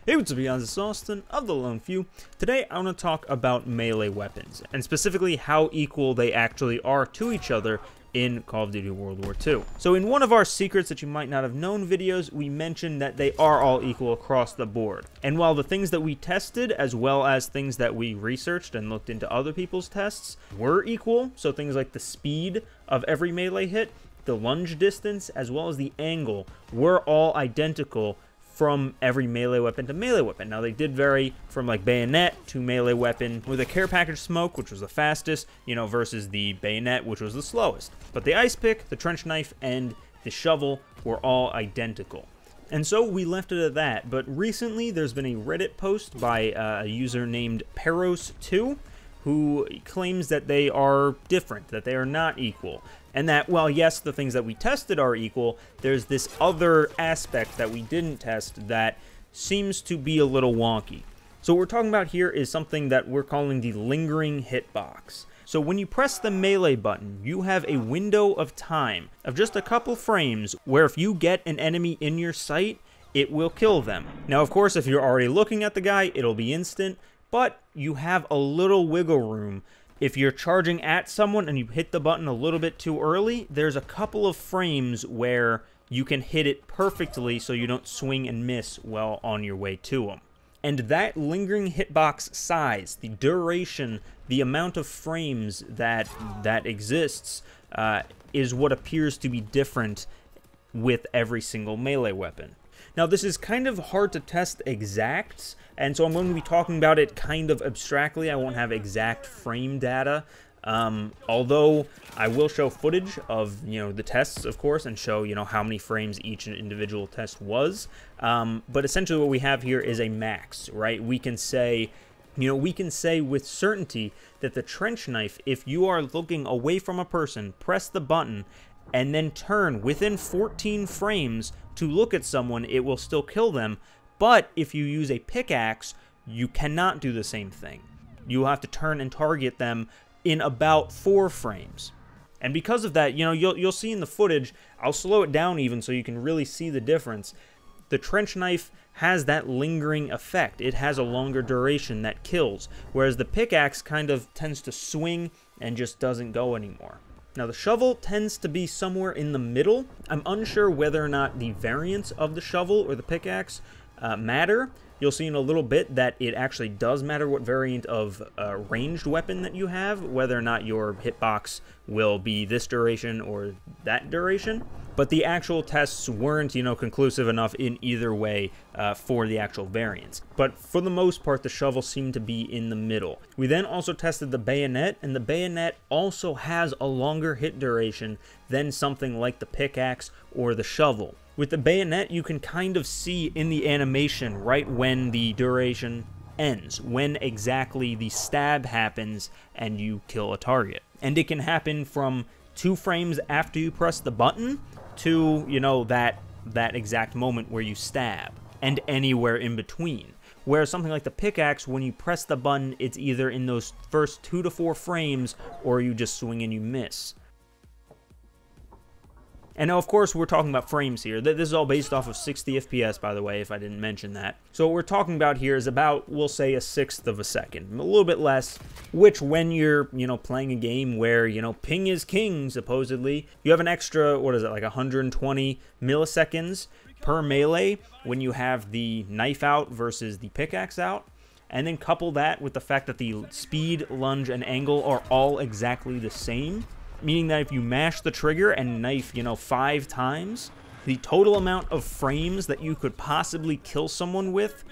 Hey, what's up, guys? It's Austin of The Lone Few. Today, I want to talk about melee weapons, and specifically how equal they actually are to each other in Call of Duty World War II. So in one of our secrets that you might not have known videos, we mentioned that they are all equal across the board. And while the things that we tested, as well as things that we researched and looked into other people's tests, were equal, so things like the speed of every melee hit, the lunge distance, as well as the angle, were all identical from every melee weapon to melee weapon. Now, they did vary from like bayonet to melee weapon, with a care package smoke, which was the fastest, versus the bayonet, which was the slowest. But the ice pick, the trench knife, and the shovel were all identical. And so we left it at that. But recently, there's been a Reddit post by a user named Peros2, who claims that they are different, that they are not equal. And that, well, yes, the things that we tested are equal, there's this other aspect that we didn't test that seems to be a little wonky. So what we're talking about here is something that we're calling the Lingering Hitbox. So when you press the melee button, you have a window of time of just a couple frames where if you get an enemy in your sight, it will kill them. Now, of course, if you're already looking at the guy, it'll be instant, but you have a little wiggle room. If you're charging at someone and you hit the button a little bit too early, there's a couple of frames where you can hit it perfectly so you don't swing and miss well on your way to them. And that lingering hitbox size, the duration, the amount of frames that exists is what appears to be different with every single melee weapon. Now, this is kind of hard to test exacts, and so I'm going to be talking about it kind of abstractly. I won't have exact frame data, although I will show footage of, the tests, of course, and show, how many frames each individual test was. But essentially what we have here is a max, right? We can say, with certainty that the trench knife, if you are looking away from a person, press the button, and then turn within 14 frames to look at someone, it will still kill them. But if you use a pickaxe, you cannot do the same thing. You will have to turn and target them in about 4 frames. And because of that, you'll see in the footage, I'll slow it down even so you can really see the difference. The trench knife has that lingering effect. It has a longer duration that kills, whereas the pickaxe kind of tends to swing and just doesn't go anymore. Now, the shovel tends to be somewhere in the middle. I'm unsure whether or not the variants of the shovel or the pickaxe matter. You'll see in a little bit that it actually does matter what variant of ranged weapon that you have, whether or not your hitbox will be this duration or that duration. But the actual tests weren't, conclusive enough in either way for the actual variants. But for the most part, the shovel seemed to be in the middle. We then also tested the bayonet, and the bayonet also has a longer hit duration than something like the pickaxe or the shovel. With the bayonet, you can kind of see in the animation right when the duration ends, when exactly the stab happens and you kill a target. And it can happen from 2 frames after you press the button to, that exact moment where you stab, and anywhere in between. Whereas something like the pickaxe, when you press the button, it's either in those first 2 to 4 frames, or you just swing and you miss. And now, of course, we're talking about frames here. This is all based off of 60 FPS, by the way, if I didn't mention that. So what we're talking about here is about, we'll say, 1/6 of a second. A little bit less, which when you're, playing a game where, ping is king, supposedly, you have an extra, what is it, like 120 milliseconds per melee when you have the knife out versus the pickaxe out. And then couple that with the fact that the speed, lunge, and angle are all exactly the same. Meaning that if you mash the trigger and knife, 5 times, the total amount of frames that you could possibly kill someone with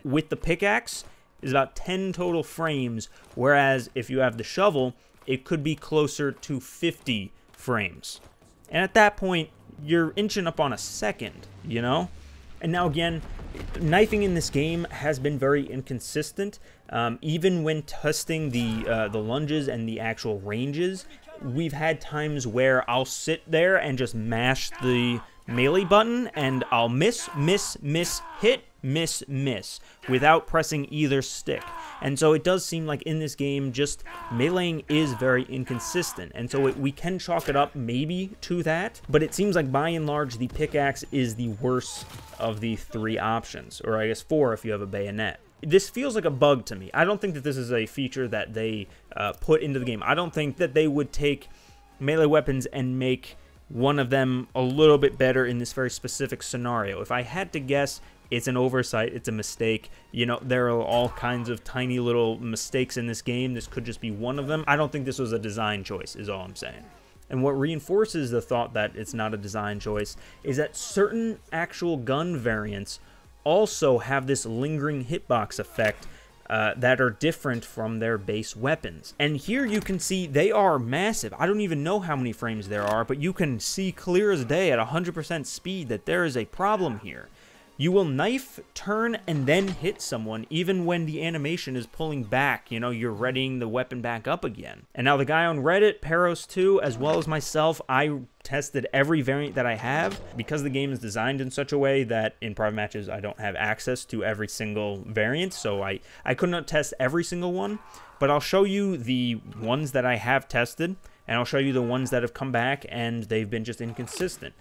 the pickaxe is about 10 total frames, whereas if you have the shovel, it could be closer to 50 frames. And at that point, you're inching up on a second, And now again, knifing in this game has been very inconsistent. Even when testing the lunges and the actual ranges, we've had times where I'll sit there and just mash the melee button, and I'll miss, hit, miss, miss without pressing either stick. And so it does seem like in this game, just meleeing is very inconsistent. And so we can chalk it up maybe to that, but it seems like by and large, the pickaxe is the worst of the 3 options, or I guess 4 if you have a bayonet. This feels like a bug to me. I don't think that this is a feature that they put into the game. I don't think that they would take melee weapons and make one of them a little bit better in this very specific scenario. If I had to guess, it's an oversight, it's a mistake. You know, there are all kinds of tiny little mistakes in this game. This could just be one of them. I don't think this was a design choice, is all I'm saying. And what reinforces the thought that it's not a design choice is that certain actual gun variants also have this lingering hitbox effect that are different from their base weapons. And here you can see they are massive. I don't even know how many frames there are, but you can see clear as day at 100% speed that there is a problem here. You will knife, turn, and then hit someone even when the animation is pulling back. You know, you're readying the weapon back up again. And now the guy on Reddit, Peros2, as well as myself, I tested every variant that I have because the game is designed in such a way that in private matches I don't have access to every single variant, so I could not test every single one, but I'll show you the ones that I have tested, and I'll show you the ones that have come back and they've been just inconsistent.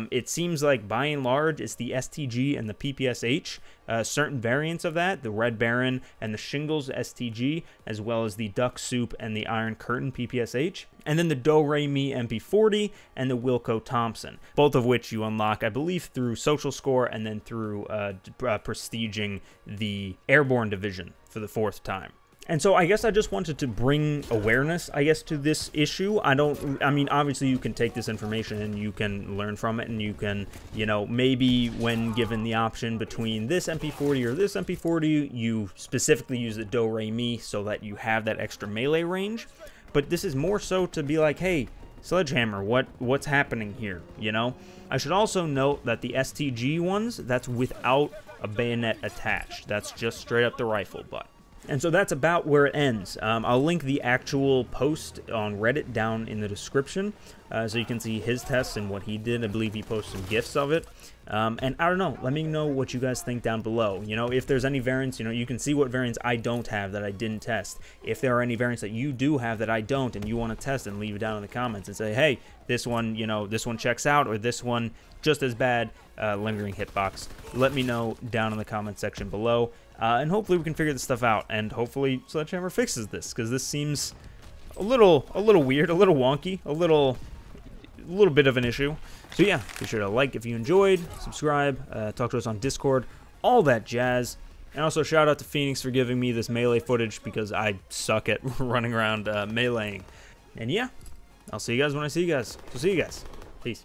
It seems like by and large it's the STG and the PPSH, certain variants of that, the Red Baron and the Shingles STG, as well as the Duck Soup and the Iron Curtain PPSH, and then the Do Re Mi MP40 and the Wilco Thompson, both of which you unlock, I believe, through social score and then through prestiging the Airborne Division for the 4th time. And so I guess I just wanted to bring awareness, I guess, to this issue. I mean, obviously you can take this information and you can learn from it, and you can, you know, maybe when given the option between this MP40 or this MP40, you specifically use the Do Re Mi so that you have that extra melee range. But this is more so to be like, hey, Sledgehammer, what's happening here, you know? I should also note that the STG ones, that's without a bayonet attached. That's just straight up the rifle butt. And so that's about where it ends. I'll link the actual post on Reddit down in the description so you can see his tests and what he did. I believe he posted some GIFs of it. And I don't know, let me know what you guys think down below. You know, if there's any variants, you know, you can see what variants I don't have that I didn't test. If there are any variants that you do have that I don't and you want to test, and leave it down in the comments and say, hey, this one, you know, this one checks out, or this one just as bad, Lingering Hitbox. Let me know down in the comment section below. And hopefully we can figure this stuff out, and hopefully Sledgehammer fixes this, because this seems a little weird, a little wonky, a little bit of an issue. So yeah, be sure to like if you enjoyed, subscribe, talk to us on Discord, all that jazz. And also shout out to Phoenix for giving me this melee footage, because I suck at running around meleeing. And yeah, I'll see you guys when I see you guys. So see you guys. Peace.